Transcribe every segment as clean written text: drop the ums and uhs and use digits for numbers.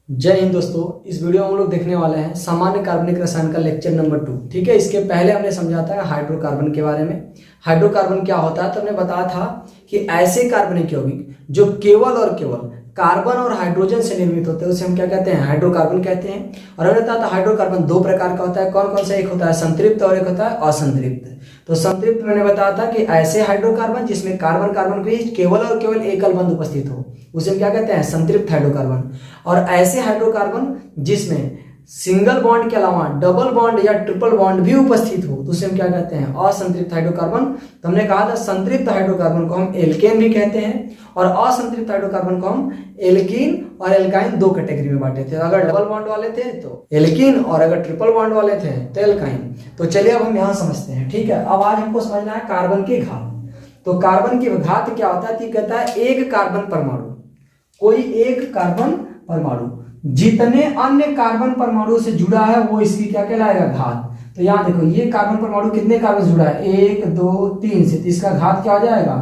जय हिंद दोस्तों। इस वीडियो में हम लोग देखने वाले हैं सामान्य कार्बनिक रसायन का लेक्चर नंबर 2। ठीक है, इसके पहले हमने समझा था हाइड्रोकार्बन के बारे में। हाइड्रोकार्बन क्या होता है तो हमने बताया था कि ऐसे कार्बनिक यौगिक जो केवल और केवल कार्बन और हाइड्रोजन से निर्मित होते हैं उसे हम क्या कहते हैं, हाइड्रोकार्बन कहते हैं। और हमने बताया था हाइड्रोकार्बन दो प्रकार का होता है। कौन कौन सा? एक होता है संतृप्त और एक होता है असंतृप्त। तो संतृप्त मैंने बताया था कि ऐसे हाइड्रोकार्बन जिसमें कार्बन कार्बन के बीच केवल और केवल एकल बंध उपस्थित हो उसे हम क्या कहते हैं, संतृप्त हाइड्रोकार्बन। और ऐसे हाइड्रोकार्बन जिसमें सिंगल बॉन्ड के अलावा डबल बॉन्ड या ट्रिपल बॉन्ड भी उपस्थित हो तो उसे हम क्या कहते हैं, असंतृप्त हाइड्रोकार्बन। तो हमने कहा था संतृप्त हाइड्रोकार्बन को हम एल्केन भी कहते हैं और असंतृप्त हाइड्रोकार्बन को हम एल्कीन और एल्काइन दो कैटेगरी में बांटे थे। अगर डबल बॉन्ड वाले थे तो एल्कीन और अगर ट्रिपल बॉन्ड वाले थे तो एल्काइन। तो चलिए अब हम यहाँ समझते हैं। ठीक है, अब आज हमको समझना है कार्बन की घात। तो कार्बन की घात क्या होता है? कहता है एक कार्बन परमाणु, कोई एक कार्बन परमाणु जितने अन्य कार्बन परमाणु से जुड़ा है वो इसकी क्या कहलाएगा, घात। तो यहाँ देखो ये कार्बन परमाणु कितने कार्बन से जुड़ा है, 1 2 3 से, तो इसका घात क्या हो जाएगा,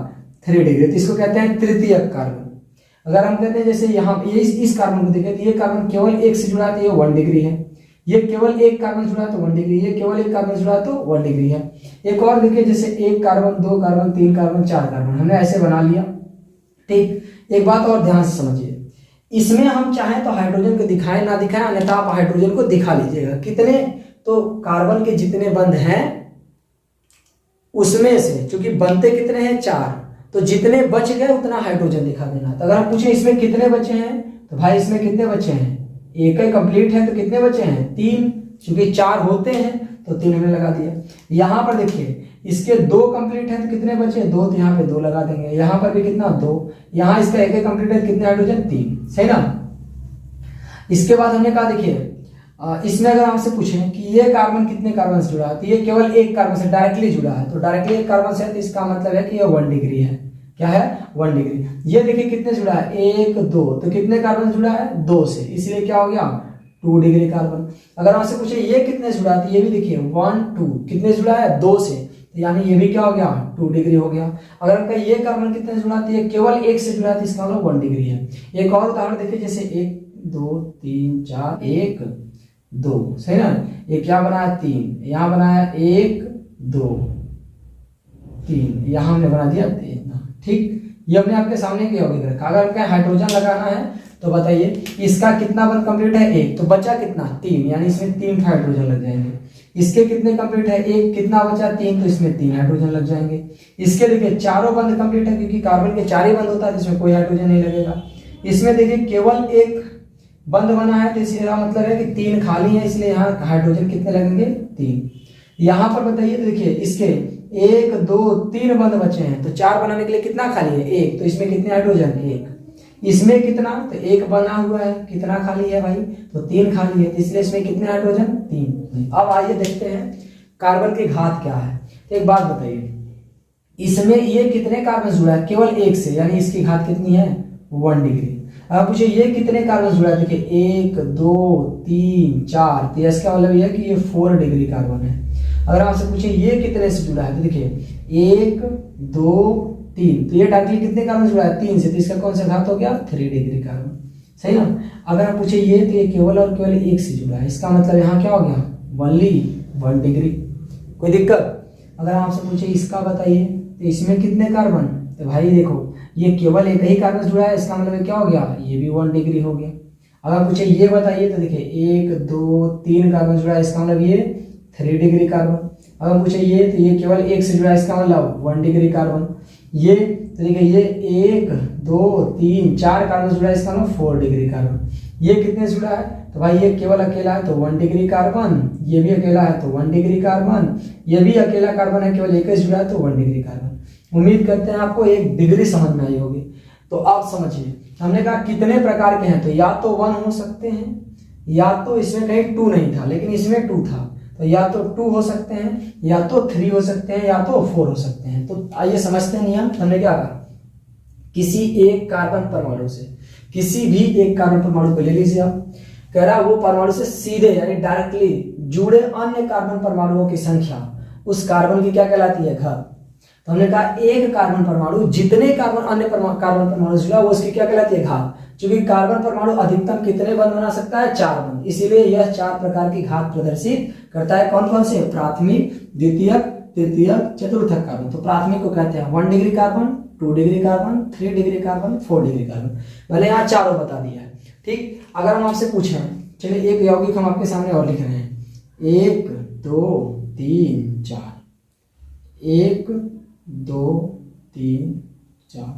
3 डिग्री। तो इसको कहते हैं तृतीयक कार्बन। अगर हम कहते हैं जैसे यहाँ ये इस कार्बन को देखें तो ये कार्बन केवल एक से जुड़ा है तो ये 1 डिग्री है, ये केवल एक कार्बन जुड़ा है तो 1 डिग्री, ये केवल एक कार्बन जुड़ा है तो 1 डिग्री है। एक और देखिए जैसे 1 कार्बन 2 कार्बन 3 कार्बन 4 कार्बन हमने ऐसे बना लिया। ठीक, एक बात और ध्यान से समझिए, इसमें हम चाहें तो हाइड्रोजन को दिखाएं ना दिखाएं, अन्यथा आप हाइड्रोजन को दिखा लीजिएगा। कितने? तो कार्बन के जितने बंध हैं उसमें से चूंकि बनते कितने हैं 4, तो जितने बच गए उतना हाइड्रोजन दिखा देना। तो अगर हम पूछे इसमें कितने बचे हैं तो भाई इसमें कितने बचे हैं, एक ही कंप्लीट है तो कितने बचे हैं, 3। चूंकि 4 होते हैं तो 3 हमने लगा दिया। यहाँ पर देखिए इसके 2 कंप्लीट है तो कितने बचे, 2, तो यहाँ पे 2 लगा देंगे। यहाँ पर भी कितना, 2। यहाँ इसका एक ही कंप्लीट है, कितने हाइड्रोजन, 3। सही ना। इसके बाद हमने कहा देखिए इसमें अगर हमसे पूछें कि ये कार्बन कितने कार्बन से जुड़ा है तो ये केवल एक कार्बन से डायरेक्टली जुड़ा है। तो डायरेक्टली एक कार्बन से है तो इसका मतलब है कि ये 1 डिग्री है। क्या है, 1 डिग्री। ये देखिए कितने जुड़ा है, 1 2, तो कितने कार्बन जुड़ा है, 2 से, इसलिए क्या हो गया, 2 डिग्री कार्बन। अगर हमसे पूछे ये कितने जुड़ा है तो ये भी देखिए 1 2, कितने जुड़ा है, 2 से, तो यानी ये भी क्या हो गया, 2 डिग्री हो गया। अगर हम कहें ये कार्बन कितने जुड़ा है तो ये केवल एक से जुड़ा है तो इसका मतलब 1 डिग्री है। एक और उदाहरण देखिए जैसे 1 2 3 4 1 2, सही ना। ये क्या बनाया, 3, यहाँ बनाया 1 2 3, यहाँ हमने बना दिया 3। ठीक, ये हमने आपके सामने की यौगिक रखा। अगर आपका हाइड्रोजन लगाना है तो बताइए इसका कितना बंध कंप्लीट है, 1, तो बचा कितना, 3, यानी इसमें 3 हाइड्रोजन लग जाएंगे। इसके कितने कंप्लीट है, 1, कितना बचा, 3, तो इसमें 3 हाइड्रोजन लग जाएंगे। इसके देखिए चारों बंध कंप्लीट है क्योंकि कार्बन के 4 ही बंध होता है, इसमें कोई हाइड्रोजन नहीं लगेगा। इसमें देखिए केवल एक बंध बना है तो इसका मतलब है कि 3 खाली है, इसलिए यहाँ हाइड्रोजन कितने लगेंगे, 3। यहाँ पर बताइए तो देखिए इसके 1 2 3 बंध बचे हैं तो 4 बनाने के लिए कितना खाली है, 1, तो इसमें कितने हाइड्रोजन, 1। इसमें कितना, तो 1 बना हुआ है, कितना खाली है भाई, तो 3 खाली है, तो इसलिए इसमें कितने हाइड्रोजन, 3। अब आइए देखते हैं कार्बन की घात क्या है। तो एक बात बताइए, इसमें ये कितने कार्बन जुड़ा है, केवल एक से, यानी इसकी घात कितनी है, 1 डिग्री। अब पूछिए ये कितने कार्बन जुड़ा है, देखिए 1 2 3 4, तो इसका मतलब यह है कि ये 4 डिग्री कार्बन है। अगर आपसे पूछे ये कितने से जुड़ा है तो देखिए 1 2 3, तो ये डायरेक्टली कितने कार्बन जुड़ा है, 3 से, तो इसका कौन सा घात हो गया, 3 डिग्री कार्बन। सही ना। अगर आप पूछे ये तो ये केवल और केवल एक से जुड़ा है, इसका मतलब यहाँ क्या हो गया, ओनली 1 डिग्री। कोई दिक्कत? अगर आपसे पूछे इसका बताइए तो इसमें कितने कार्बन, तो भाई देखो ये केवल एक ही कार्बन जुड़ा है, इसका मतलब क्या हो गया, ये भी 1 डिग्री हो गया। अगर पूछे ये बताइए तो देखिए 1 2 3 कार्बन जुड़ा है, इसका मतलब ये 3 डिग्री कार्बन। अगर पूछे ये तो ये केवल एक से जुड़ा है, इसका मतलब 1 डिग्री कार्बन। ये तो देखिए ये 1 2 3 4 कार्बन जुड़ा है, इसका मतलब 4 डिग्री कार्बन। ये कितने जुड़ा है, तो भाई ये केवल अकेला है तो 1 डिग्री कार्बन, ये भी अकेला है तो 1 डिग्री कार्बन, ये भी अकेला कार्बन है केवल एक ही जुड़ा है तो 1 डिग्री कार्बन। उम्मीद करते हैं आपको 1 डिग्री समझ में आई होगी। तो आप समझिए हमने कहा कितने प्रकार के हैं, तो या तो 1 हो सकते हैं, या तो इसमें कहीं 2 नहीं था लेकिन इसमें 2 था, तो या तो 2 हो सकते हैं, या तो 3 हो सकते हैं, या तो 4 हो सकते हैं। तो आइए समझते हैं नियम। हमने क्या कहा, किसी एक कार्बन परमाणु से, किसी भी एक कार्बन परमाणु को ले लीजिए आप, कह रहा वो परमाणु से सीधे यानी डायरेक्टली जुड़े अन्य कार्बन परमाणुओं की संख्या उस कार्बन की क्या कहलाती है, घात। तो हमने कहा एक कार्बन परमाणु जितने कार्बन अन्य कार्बन परमाणु जुड़ा वो उसकी क्या कहलाती है, घात। क्योंकि कार्बन परमाणु अधिकतम कितने बंध बना सकता है? 4 बंध। इसीलिए यह 4 प्रकार की घात प्रदर्शित करता है। कौन कौन से? प्राथमिक, द्वितीयक, तृतीयक, चतुर्थक कार्बन। तो प्राथमिक को कहते हैं 1 degree carbon, 2 degree carbon, 3 degree carbon, 4 degree carbon. मैंने यहाँ चारों बता दिया है। ठीक, अगर हम आपसे पूछें, चलिए एक यौगिक हम आपके सामने और लिख रहे हैं, 1 2 3 4, 1 2 3 4।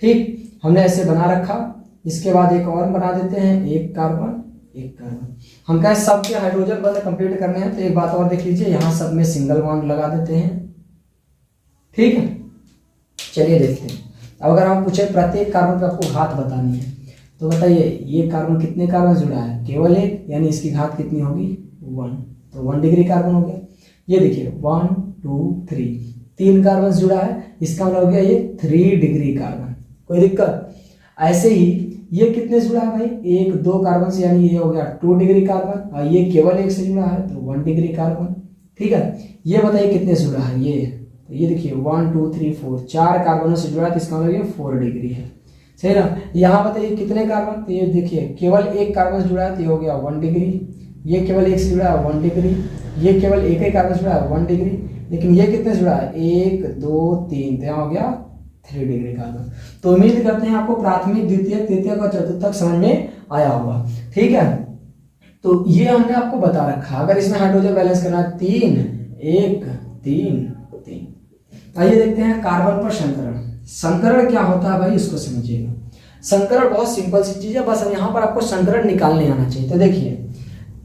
ठीक, हमने ऐसे बना रखा। इसके बाद एक और बना देते हैं, एक कार्बन, एक कार्बन। हम कहें सबके हाइड्रोजन बंध कंप्लीट करने हैं, तो एक बात और देख लीजिए, यहाँ सब में सिंगल बॉन्ड लगा देते हैं। ठीक है, चलिए देखते हैं। अब अगर हम पूछे प्रत्येक कार्बन पे आपको घात बतानी है, तो बताइए ये कार्बन कितने कार्बन जुड़ा है? केवल एक, यानी इसकी घात कितनी होगी? 1। तो 1 डिग्री कार्बन हो गया। ये देखिए 1 2 3, 3 कार्बन जुड़ा है, इसका मतलब हो गया ये 3 डिग्री कार्बन। कोई दिक्कत? ऐसे ही ये कितने जुड़ा है भाई? 1 2 कार्बन से, यानी ये हो गया 2 डिग्री कार्बन, और ये केवल एक से जुड़ा है तो 1 डिग्री कार्बन। ठीक है, ये बताइए कितने से जुड़ा है? ये देखिए 1 2 3 4, 4 कार्बनों से जुड़ा है, तो इसका मतलब ये 4 डिग्री है। सही ना? यहाँ बताइए कितने कार्बन? तो ये देखिए केवल एक कार्बन से जुड़ा है, तो ये हो गया 1 डिग्री। ये केवल एक से जुड़ा है 1 डिग्री। ये केवल एक ही कार्बन से जुड़ा है 1 डिग्री। लेकिन ये कितने से जुड़ा है? 1 2 3, तो यहाँ हो गया 3 डिग्री कार्बन। तो उम्मीद करते हैं आपको प्राथमिक, द्वितीयक, तृतीयक और चतुर्थक समझ में आया होगा। ठीक है, तो ये हमने आपको बता रखा। अगर इसमें हाइड्रोजन बैलेंस करना है 3 1 3 3। आइए देखते हैं कार्बन पर संकरण। संकरण क्या होता है भाई, इसको समझिएगा। संकरण बहुत सिंपल सी चीज है, बस यहाँ पर आपको संकरण निकालने आना चाहिए। तो देखिए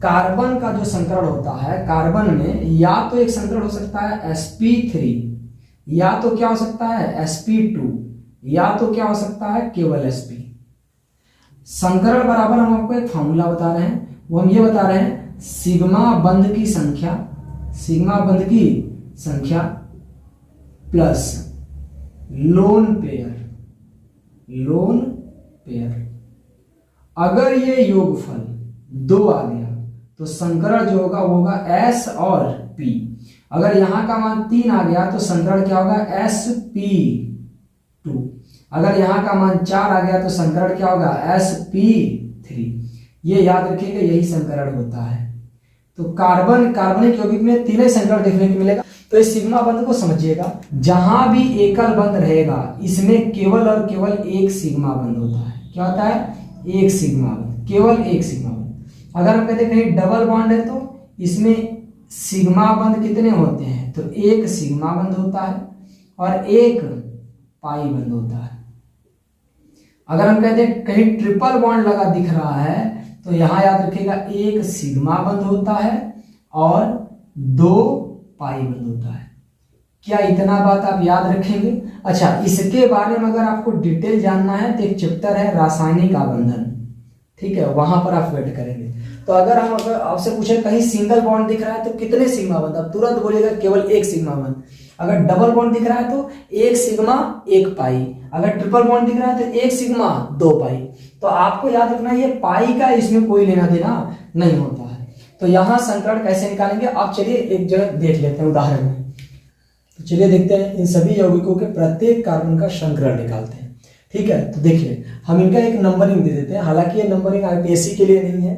कार्बन का जो संकरण होता है, कार्बन में या तो एक संकरण हो सकता है sp3, या तो क्या हो सकता है sp2, या तो क्या हो सकता है केवल sp। संकरण बराबर हम आपको एक फॉर्मूला बता रहे हैं, वो हम ये बता रहे हैं सिग्मा बंध की संख्या, सिग्मा बंध की संख्या plus lone pair, lone pair. अगर ये योगफल 2 आ गया तो संकरण जो होगा वो होगा S और P। अगर यहां का मान 3 आ गया तो संकरण क्या होगा? sp2। अगर यहां का मान 4 आ गया तो संकरण क्या होगा? sp3। ये याद रखिएगा, यही संकरण होता है। तो कार्बन, कार्बनिक यौगिक में तीनों संकरण देखने को मिलेगा। तो इस सिग्मा बंध को समझिएगा, जहां भी एकल बंध रहेगा इसमें केवल और केवल एक सिग्मा बंध होता है। क्या होता है? एक सिग्मा बंध, केवल एक सिग्मा बंध। अगर हम कहते हैं कहीं डबल बॉन्ड है तो इसमें सिग्मा बंध कितने होते हैं? तो एक सिग्मा बंध होता है और एक पाई बंध होता है। अगर हम कहते हैं कहीं ट्रिपल बॉन्ड लगा दिख रहा है तो यहां याद रखिएगा एक सिग्मा बंध होता है और 2 पाई बंध होता है। क्या इतना बात आप याद रखेंगे? अच्छा, इसके बारे में अगर आपको डिटेल जानना है तो एक चैप्टर है रासायनिक आबंधन। ठीक है, वहां पर आप वेट करेंगे। तो अगर आपसे पूछे कहीं सिंगल बॉन्ड दिख रहा है तो कितने सिग्मा बंध, आप तुरंत बोलिएगा केवल एक सिग्मा बंध। अगर डबल बॉन्ड दिख रहा है तो एक सिग्मा एक पाई। अगर ट्रिपल बॉन्ड दिख रहा है तो एक सिग्मा 2 पाई। तो आपको याद रखना ये पाई का इसमें कोई लेना देना नहीं होता है। तो यहां संकरण कैसे निकालेंगे आप चलिए एक जगह देख लेते हैं उदाहरण में। तो चलिए देखते हैं, इन सभी यौगिकों के प्रत्येक कार्बन का संकरण निकालते हैं। ठीक है, तो देखिए हम इनका एक नंबरिंग दे देते हैं। हालांकि ये नंबरिंग आईपीएससी के लिए नहीं है,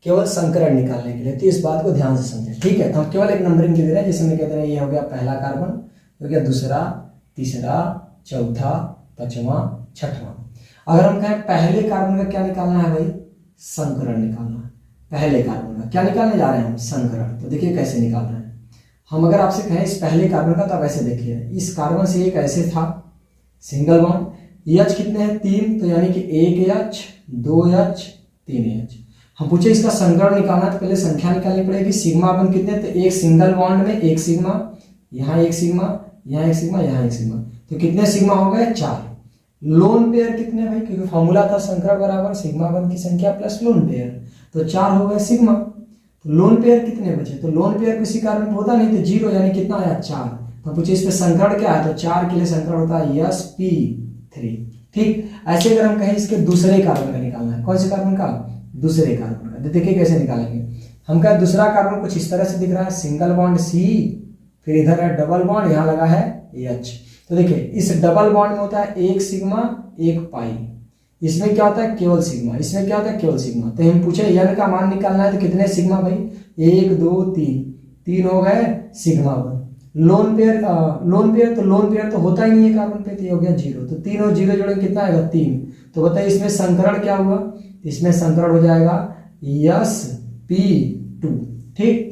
केवल संकरण निकालने के लिए। तो इस बात को ध्यान से समझें। ठीक है, तो हम केवल एक नंबरिंग दे दे रहे हैं, जिसमें कहते हैं ये हो गया पहला कार्बन, हो गया दूसरा, तीसरा, चौथा, पांचवा, छठवां। अगर हम कहें पहले कार्बन का क्या निकालना है भाई? संकरण निकालना है। पहले कार्बन का क्या निकालने जा रहे हैं हम? संकरण। तो देखिए कैसे निकाल रहे हैं हम। अगर आपसे कहें इस पहले कार्बन का, तो आप ऐसे देखिए, इस कार्बन से एक ऐसे था सिंगल बॉन्ड, H कितने हैं? 3, तो यानी कि 1H 2H 3H। हम पूछे इसका संकरण निकालना तो पहले संख्या निकालनी पड़ेगी। सिग्मा बंध कितने? तो एक सिंगल बॉन्ड में एक सिग्मा, यहाँ एक सिग्मा, यहाँ एक सिग्मा, यहाँ एक सिग्मा, तो कितने सिग्मा हो गए? 4। लोन पेयर कितने भाई? क्योंकि फॉर्मूला था संकरण बराबर सिग्मा बंध की संख्या प्लस लोन पेयर, तो 4 हो गए सिग्मा। तो लोन पेयर कितने बचे? तो लोन पेयर किसी कारण में होता नहीं, तो 0, यानी कितना आया? 4। तो पूछे इस पे संकरण क्या है? तो 4 के लिए संकरण होता है sp3। ठीक, ऐसे अगर हम कहें इसके दूसरे कार्बन का निकालना है, कौन से कार्बन का? दूसरे कार्बन का। तो देखिए कैसे निकालेंगे हम। क्या दूसरा कार्बन कुछ इस तरह से दिख रहा है, सिंगल बॉन्ड C, फिर इधर है डबल बॉन्ड, यहाँ लगा है H। तो देखिए इस डबल बॉन्ड में होता है एक सिग्मा एक पाई, इसमें क्या होता है केवल सिग्मा, इसमें क्या होता है केवल सिग्मा। तो हम पूछे n का मान निकालना है तो कितने सिग्मा भाई, 1 2 3, 3 हो गए सिग्मा 1। लोन पेयर तो लोन पेयर तो होता ही नहीं है कार्बन पे, तो ये हो गया 0। तो 3 और 0 जोड़ेंगे कितना आएगा 3। तो बताइए इसमें संकरण क्या हुआ, इसमें संकरण हो जाएगा sp2। ठीक,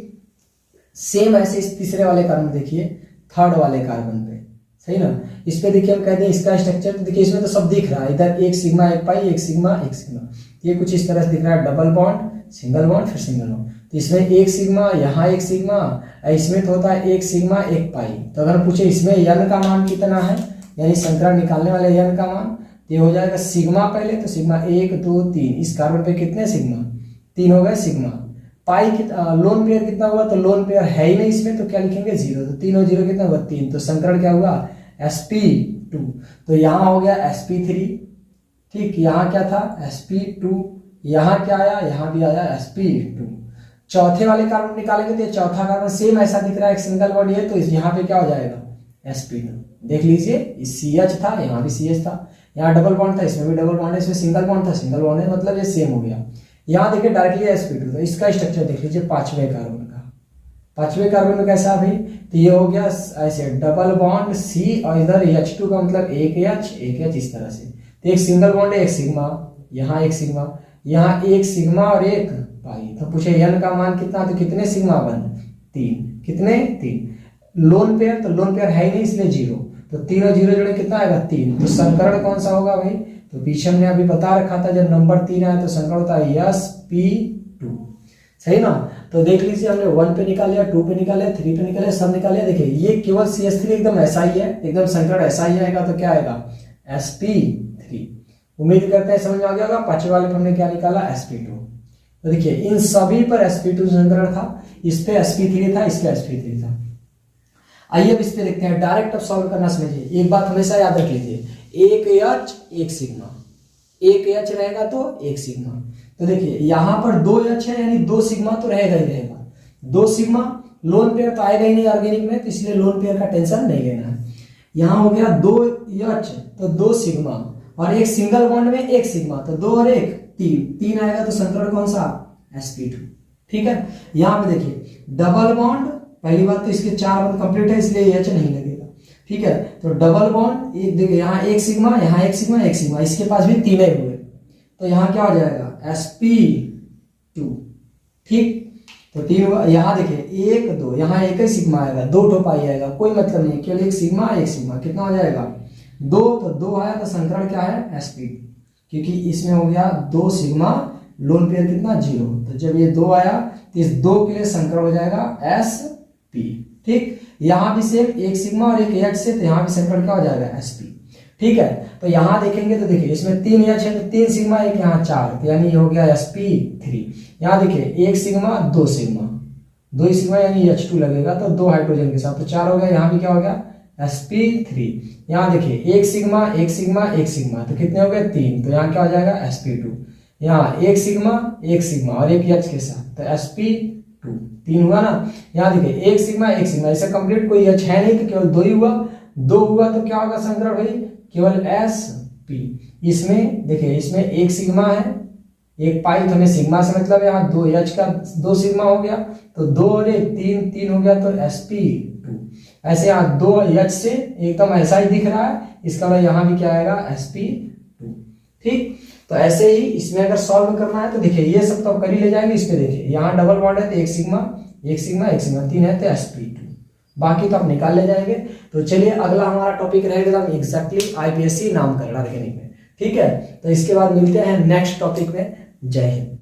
सेम ऐसे इस तीसरे वाले कार्बन देखिए, थर्ड वाले कार्बन पे, सही ना। इस पे देखिए हम कहते हैं इसका स्ट्रक्चर, तो देखिए इसमें तो सब दिख रहा है, इधर एक सिग्मा एक पाई, एक सिग्मा एक सिग्मा, ये कुछ इस तरह से दिख रहा है, डबल बॉन्ड सिंगल बॉन्ड फिर सिंगल बॉन्ड। तो इसमें एक सिग्मा, यहाँ एक सिग्मा, इसमें तो होता है एक सिग्मा एक पाई। तो अगर पूछे इसमें n का मान कितना है, यानी संकरण निकालने वाले n का मान, तो ये हो जाएगा सिग्मा पहले, तो सिग्मा 1 2 3, इस कार्बन पे कितने सिग्मा 3 हो गए सिग्मा। पाई लोन पेयर कितना हुआ, तो लोन पेयर है ही नहीं इसमें, तो क्या लिखेंगे 0। तो 3 और 0 कितना हुआ 3, तो संकरण क्या हुआ sp2। तो यहाँ हो गया sp3। ठीक, यहाँ क्या था sp2, यहाँ क्या आया, यहाँ भी आया sp2। चौथे वाले कार्बन निकालेंगे तो चौथा कार्बन सेम ऐसा दिख रहा है, एक सिंगल बॉडी है, तो यहाँ पे क्या हो जाएगा sp2। देख लीजिए, इस CH था, यहाँ भी CH था, यहाँ डबल बॉन्ड था, इसमें भी डबल बॉन्ड है, इसमें सिंगल बॉन्ड था, सिंगल बॉन्ड है, मतलब ये सेम हो गया। यहाँ देखिए डायरेक्टली sp2। तो इसका स्ट्रक्चर देख लीजिए पांचवें कार्बन का, पांचवें कार्बन में कैसा भाई, तो ये हो गया ऐसे डबल बॉन्ड C और इधर H2 का मतलब एक H इस तरह से। तो एक सिंगल बॉन्ड है, एक सिग्मा, यहाँ एक सिग्मा, यहाँ एक सिग्मा और एक पाई। तो पूछे n का मान कितना, तो कितने सिग्मा 1 3, कितने 3। लोन पेयर, तो लोन पेयर है ही नहीं इसलिए 0। तो 3 और 0 जोड़े कितना आएगा 3। तो संकरण कौन सा होगा भाई, तो पीछे हमने अभी बता रखा था जब नंबर 3 आया तो संकरण होता है sp2, सही ना। तो देख लीजिए हमने 1 पे निकाल लिया, 2 पे निकाल लिया, 3 पे निकाल लिया, सब निकाल लिया। देखिए ये केवल CH3 एकदम ऐसा ही है, एकदम संकरण ऐसा ही आएगा, तो क्या आएगा sp3। उम्मीद करते हैं समझ में आ गया होगा। पांचवें वाले पर हमने क्या निकाला sp2। तो देखिए इन सभी पर sp2 संकरण था, इस पे sp3 था, इस पे sp3 था। आइए अब इस पे देखते हैं, डायरेक्ट अब सॉल्व करना समझिए। एक बात हमेशा याद रख लीजिए, एक H एक सिग्मा, एक H रहेगा तो एक सिग्मा। तो देखिए यहाँ पर 2 H है, यानी 2 सिग्मा तो रहेगा ही रहेगा। 2 सिग्मा, लोन पेयर तो आएगा ही नहीं ऑर्गेनिक में, तो इसलिए लोन पेयर का टेंशन नहीं लेना है। यहाँ हो गया 2 H, तो 2 सिग्मा, और एक सिंगल बॉन्ड में एक सिग्मा, तो 2 और 1 3 आएगा, तो संकरण कौन सा sp2। ठीक है, यहाँ पे देखिए डबल बॉन्ड, पहली बात तो इसके 4 बॉन्ड कंप्लीट है इसलिए H नहीं लगेगा। ठीक है, तो डबल बॉन्ड, एक देखिए यहाँ एक सिग्मा, यहाँ एक सिग्मा एक सिग्मा, इसके पास भी 3 हुए, तो यहाँ क्या हो जाएगा sp2। ठीक, तो 3 हुआ। यहाँ देखिए 1 2, यहाँ एक ही सिग्मा आएगा, 2 ठो पाई आएगा, कोई मतलब नहीं, केवल एक सिग्मा, कितना हो जाएगा 2। तो 2 आया तो संकरण क्या है sp2, क्योंकि इसमें हो गया 2 सिग्मा, लोन पेयर कितना 0। तो जब ये 2 आया तो इस 2 के लिए संकरण हो जाएगा sp। ठीक, यहाँ भी सेम एक सिग्मा और एक H से, तो यहाँ भी संकरण क्या हो जाएगा sp। ठीक है, तो यहाँ देखेंगे तो देखिए इसमें 3 H है, तो 3 सिग्मा एक यहाँ 4, तो यानी ये हो गया sp3। यहाँ देखिए 1 सिग्मा 2 सिग्मा, 2 सिग्मा यानी H2 लगेगा, तो 2 हाइड्रोजन के साथ, तो 4 हो गया। यहाँ भी क्या हो गया sp3। यहाँ देखिए 1 सिग्मा 1 सिग्मा 1 सिग्मा, तो कितने हो गए 3, तो यहाँ क्या हो जाएगा sp2। यहाँ 1 सिग्मा 1 सिग्मा और एक H के साथ, तो sp2 3 हुआ ना। यहाँ देखिए 1 सिग्मा 1 सिग्मा, इसे कंप्लीट कोई H है नहीं, तो केवल 2 ही हुआ। 2 हुआ तो क्या होगा संकरण भाई, केवल sp। इसमें देखिए इसमें 1 सिग्मा है, एक पाई, तो हमें सिग्मा से मतलब यहाँ 2 H का 2 सिग्मा हो गया, तो 2 और 1 3 हो गया, तो sp2। ऐसे यहाँ 2 H से एकदम ऐसा ही दिख रहा है, इसका मतलब यहाँ भी क्या आएगा sp2। ठीक, तो ऐसे ही इसमें अगर सॉल्व करना है तो देखिए ये सब तो कर ही ले जाएंगे। इस पे देखिए यहाँ डबल बॉन्ड है तो 1 सिग्मा 3 है, तो sp2, बाकी तो आप निकाल ले जाएंगे। तो चलिए अगला हमारा टॉपिक रहेगा एग्जैक्टली IPSC नामकरण ऑर्गेनिक में। ठीक है, तो इसके बाद मिलते हैं नेक्स्ट टॉपिक में। जय हिंद।